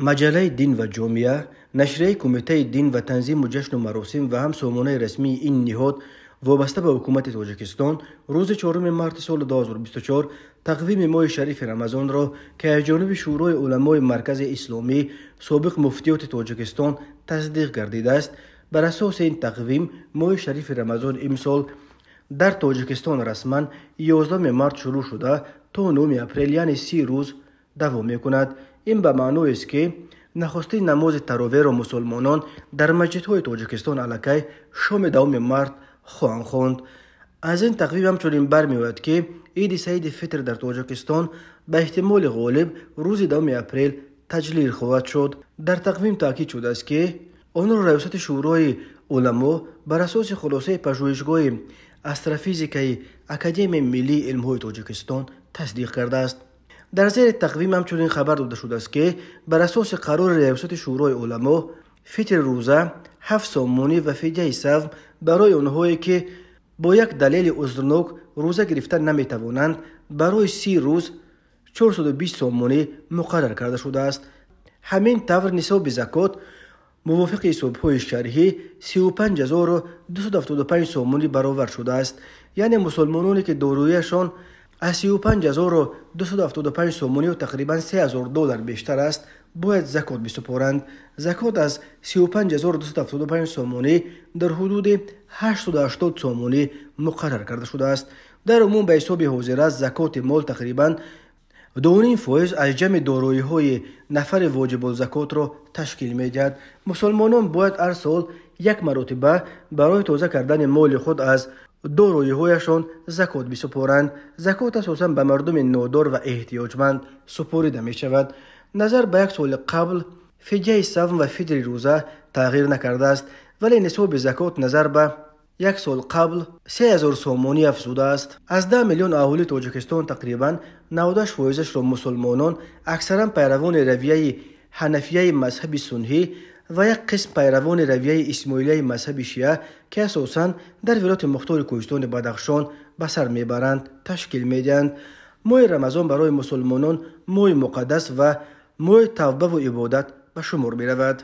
مجله دین و جامعه، نشریه کمیته دین و تنظیم جشن و مراسم و هم سامانه رسمی این نهاد وابسته به حکومت تاجیکستان روز 4 مارس سال 2024 تقویم ماه شریف رمضان را که از جانب شورای علمای مرکز اسلامی سابق مفتیات تاجیکستان تصدیق گردیده است. بر اساس این تقویم ماه شریف رمضان امسال در تاجیکستان رسما 11 مارس شروع شده تا 9 اپریل یعنی 30 روز دوام می‌کند. این به معنی است که نخستین نماز تراویح را مسلمانان در مسجدهای تاجیکستان علاکه شام 2 مارس خواهند خواند. از این تقویم همچنین برمی‌آید که عید سعید فطر در تاجیکستان به احتمال غالب روز 2 اپریل تجلیل خواهد شد. در تقویم تاکید شده است که آن را ریاست شورای علما بر اساس خلاصه پژوهشگاه استرافیزیکای اکادمی ملی علم‌های تاجیکستان تصدیق کرده است. در زیر تقویم همچنین خبر داده شده است که بر اساس قرار ریاست شورای علما فطر روزه 7 سامانی و فدیه صوم برای آنهایی که با یک دلیل عذرناک روزه گرفتن نمیتوانند برای 30 روز 420 سامانی مقرر کرده شده است. همین طور نصاب زکات موافق حساب‌های شرحی 35275 سامانی برآورد شده است. یعنی مسلمانانی که داراییشان از 35275 سامانی و تقریبا $3000 بیشتر است باید زکات بسپارند. زکات از 35275 سامانی در حدود 880 سامانی مقرر کرده شده است. در عموم به حساب حاضر است زکات مال تقریبا 2.5% از جمع دارایی‌های نفر واجب الزکات را تشکیل می‌دهد. مسلمانان باید هر سال یک مرتبه برای تازه کردن مال خود از دارایی‌هایشان زکات بسپارند. زکات اساساً به مردم نادار و احتیاجمند سپرده می‌شود. نظر به یک سال قبل فدیه صوم و فطر روزه تغییر نکرده است، ولی نصاب زکات نظر به یک سال قبل 3000 سامانی افزوده است. از 10 میلیون اهالی تاجیکستان تقریباً 98% را مسلمانان اکثراً پیروان رویه حنفیه مذهب سنی و یک قسم پیروان رویه اسماعیلیه مذهب شیعه که اساساً در ولایت مختار کوهستان بدخشان به سر میبرند تشکیل میدهند. ماه رمضان برای مسلمانان ماه مقدس و ماه توبه و عبادت به شمار میرود.